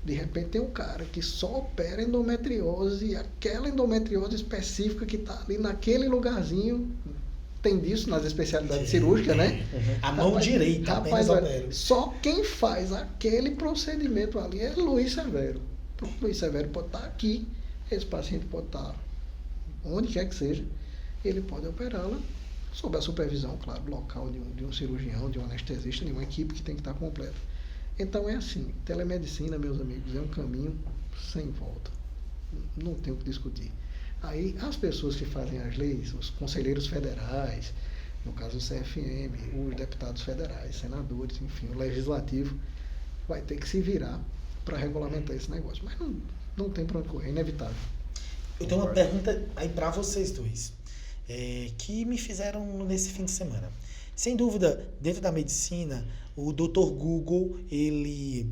de repente tem um cara que só opera endometriose, e aquela endometriose específica que está ali naquele lugarzinho. Tem disso nas especialidades cirúrgicas, né? A mão direita, rapaz, olha, só quem faz aquele procedimento ali é Luiz Severo. O Luiz Severo pode estar aqui, esse paciente pode estar onde quer que seja, ele pode operá-la sob a supervisão, claro, local de um cirurgião, de um anestesista, de uma equipe que tem que estar completa. Então é assim, telemedicina, meus amigos, é um caminho sem volta. Não tem o que discutir. Aí, as pessoas que fazem as leis, os conselheiros federais, no caso o CFM, os deputados federais, senadores, enfim, o legislativo, vai ter que se virar para regulamentar esse negócio. Mas não tem para onde correr, é inevitável. Eu tenho uma pergunta aí para vocês dois, que me fizeram nesse fim de semana. Sem dúvida, dentro da medicina, o Dr. Google, ele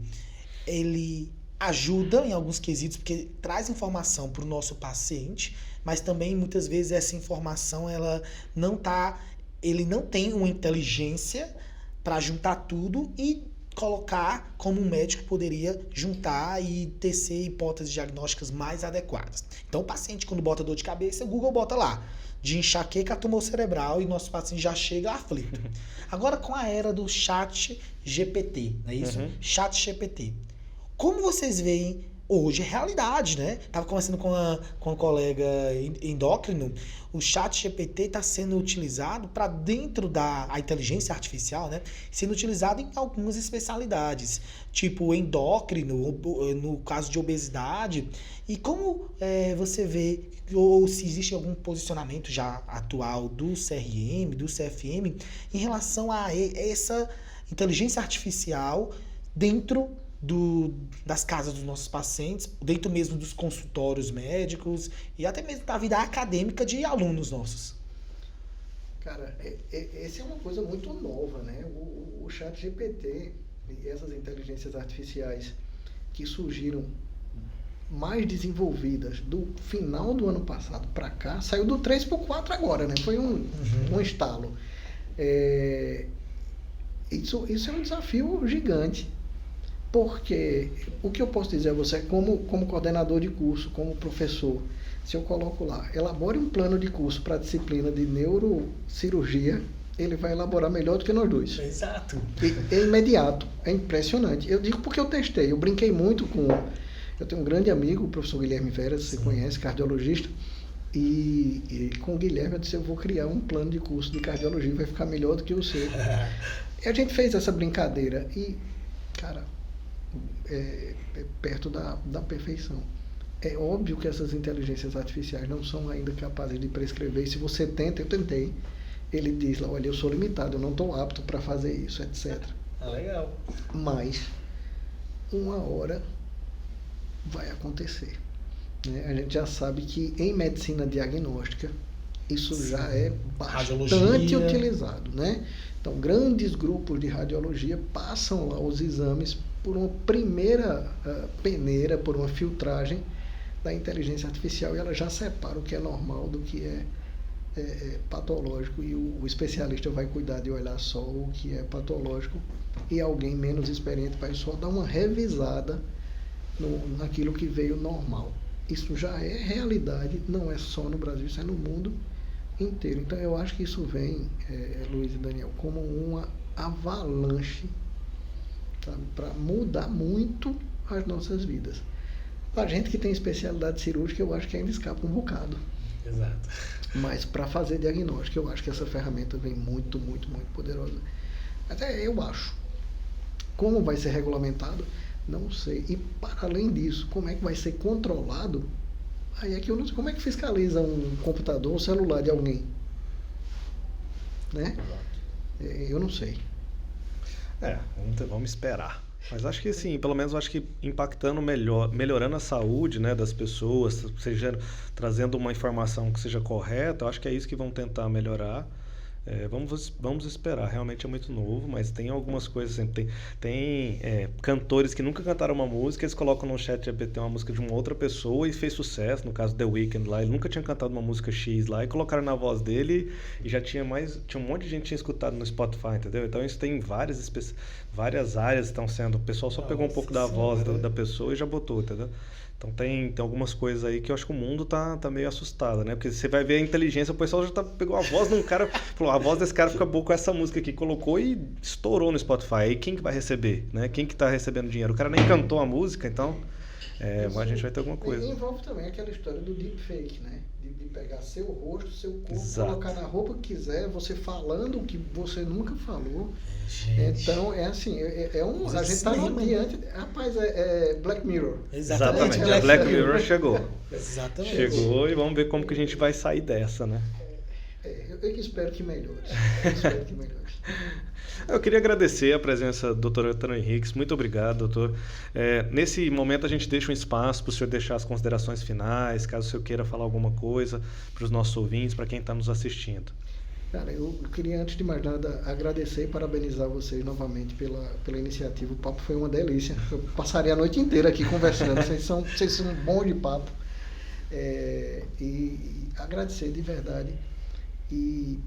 ajuda em alguns quesitos, porque traz informação para o nosso paciente, mas também muitas vezes essa informação ele não tem uma inteligência para juntar tudo e colocar como um médico poderia juntar e tecer hipóteses diagnósticas mais adequadas. Então o paciente, quando bota dor de cabeça, o Google bota lá, de enxaqueca a tumor cerebral, e nosso paciente já chega aflito. Agora, com a era do chat GPT, não é isso? Chat GPT. Como vocês veem hoje, realidade, né? Estava conversando com uma colega endócrino, o chat GPT está sendo utilizado para dentro da inteligência artificial, né? Sendo utilizado em algumas especialidades, tipo endócrino, no caso de obesidade. E como você vê, ou se existe algum posicionamento já atual do CRM, do CFM, em relação a essa inteligência artificial dentro das casas dos nossos pacientes, dentro mesmo dos consultórios médicos e até mesmo da vida acadêmica de alunos nossos? Cara, essa é uma coisa muito nova, né? O chat GPT e essas inteligências artificiais que surgiram mais desenvolvidas do final do ano passado para cá, saiu do 3 para o 4 agora, né? Foi um estalo. Isso é um desafio gigante, porque o que eu posso dizer a você, como coordenador de curso, como professor, se eu coloco lá, elabore um plano de curso para a disciplina de neurocirurgia, ele vai elaborar melhor do que nós dois. Exato. É imediato, é impressionante. Eu digo porque eu testei, eu brinquei muito com... Eu tenho um grande amigo, o professor Guilherme Veras, você conhece, cardiologista, e com o Guilherme eu disse, eu vou criar um plano de curso de cardiologia, vai ficar melhor do que o seu. E a gente fez essa brincadeira e, cara, é perto da perfeição. É óbvio que essas inteligências artificiais não são ainda capazes de prescrever, e se você tenta, eu tentei, ele diz lá, olha, eu sou limitado, eu não estou apto para fazer isso, etc. Legal. Mas, uma hora vai acontecer. Né? A gente já sabe que em medicina diagnóstica isso já é bastante utilizado. Né? Então, grandes grupos de radiologia passam lá os exames por uma primeira peneira, por uma filtragem da inteligência artificial, e ela já separa o que é normal do que é patológico, e o especialista vai cuidar de olhar só o que é patológico, e alguém menos experiente vai só dar uma revisada naquilo que veio normal. Isso já é realidade, não é só no Brasil, isso é no mundo inteiro. Então eu acho que isso vem, Luiz e Daniel, como uma avalanche, para mudar muito as nossas vidas. A gente que tem especialidade cirúrgica, eu acho que ainda escapa um bocado. Exato. Mas para fazer diagnóstico, eu acho que essa ferramenta vem muito, muito, muito poderosa. Até eu acho. Como vai ser regulamentado? Não sei. E para além disso, como é que vai ser controlado? Aí é que eu não sei como é que fiscaliza um computador ou celular de alguém. Né? Eu não sei. Vamos esperar. Mas acho que assim, pelo menos acho que impactando melhorando a saúde, né, das pessoas, seja trazendo uma informação que seja correta, eu acho que é isso que vão tentar melhorar. Vamos esperar, realmente é muito novo, mas tem algumas coisas, assim, tem cantores que nunca cantaram uma música, eles colocam no chat GPT uma música de uma outra pessoa e fez sucesso, no caso The Weeknd lá, ele nunca tinha cantado uma música X lá, e colocaram na voz dele e já tinha um monte de gente que tinha escutado no Spotify, entendeu? Então isso tem várias áreas estão sendo, o pessoal só pegou um pouco da voz da pessoa e já botou, entendeu? Então tem algumas coisas aí que eu acho que o mundo tá meio assustado, né? Porque você vai ver a inteligência, o pessoal já pegou a voz de um cara, falou, a voz desse cara fica boa com essa música aqui, colocou e estourou no Spotify. Aí quem que vai receber, né? Quem que tá recebendo dinheiro? O cara nem cantou a música, então a gente vai ter alguma coisa. E envolve também aquela história do deepfake, né? De pegar seu rosto, seu corpo, Exato. Colocar na roupa que quiser, você falando o que você nunca falou. Gente. Então, é assim, a gente tá diante... Rapaz, Black Mirror. Exatamente. Black Mirror chegou. Exatamente. Chegou e vamos ver como que a gente vai sair dessa, né? Eu espero que melhore. Eu queria agradecer a presença do Dr. Antônio Henriques. Muito obrigado, doutor. Nesse momento a gente deixa um espaço para o senhor deixar as considerações finais, caso o senhor queira falar alguma coisa para os nossos ouvintes, para quem está nos assistindo. Cara, eu queria, antes de mais nada, agradecer e parabenizar vocês novamente pela iniciativa. O papo foi uma delícia. Eu passaria a noite inteira aqui conversando. Vocês são bons de papo. E agradecer de verdade e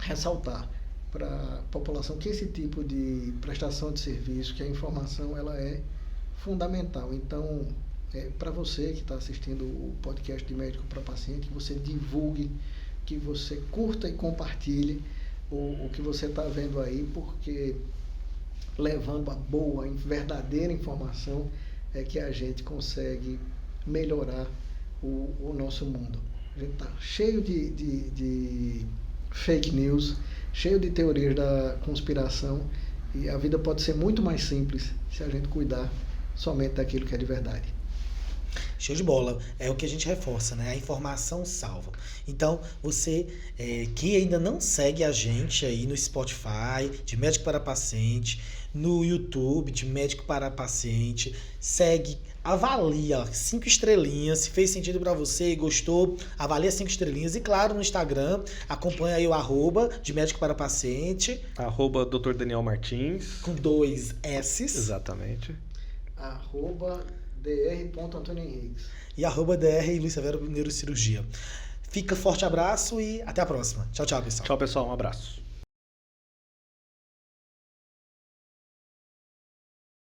ressaltar para a população que esse tipo de prestação de serviço, que a informação ela é fundamental. Então, para você que está assistindo o podcast de Médico para Paciente, que você divulgue, que você curta e compartilhe o que você está vendo aí, porque levando a boa, verdadeira informação é que a gente consegue melhorar o nosso mundo. A gente está cheio de fake news, cheio de teorias da conspiração, e a vida pode ser muito mais simples se a gente cuidar somente daquilo que é de verdade. Show de bola. É o que a gente reforça, né? A informação salva. Então, você que ainda não segue a gente aí no Spotify, de Médico para Paciente, no YouTube, de Médico para Paciente, segue, avalia 5 estrelinhas, se fez sentido para você e gostou, avalia 5 estrelinhas. E claro, no Instagram, acompanha aí o @ de Médico para Paciente. @Dr. Daniel Martins. Com 2 S's. Exatamente. dr.antônio-henriques. E @dr Luiz Severo Neurocirurgia. Fica forte abraço e até a próxima. Tchau, tchau, pessoal. Tchau, pessoal. Um abraço.